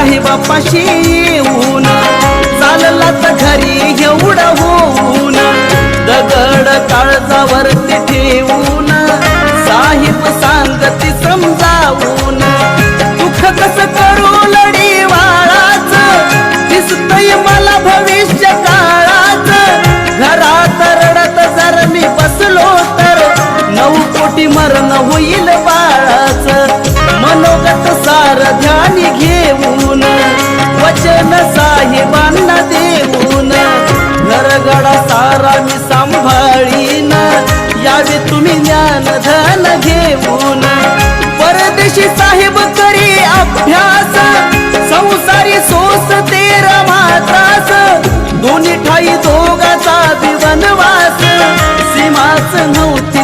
साहेबापाशी येऊन चालला तर घरी एवढं होऊन दगड काळजावरती ठेवून साहेब सांगती समजावून दुःख कसं करू लढी वाळाच दिसतय मला भविष्य काळाच घरात रडत जर मी बसलो तर 9 कोटी मरण होईल बाळाच मनोगत सार ध्यान घेऊन वचन साहेबांना देऊन घरगडा सारा मी सांभाळीन यावे तुम्ही ज्ञान धन घेऊन परदेशी साहेब करी अभ्यास संसारी सोस तेरा मात्रास दोन्ही ठाई दोघाचा वनवास सीमाच नव्हती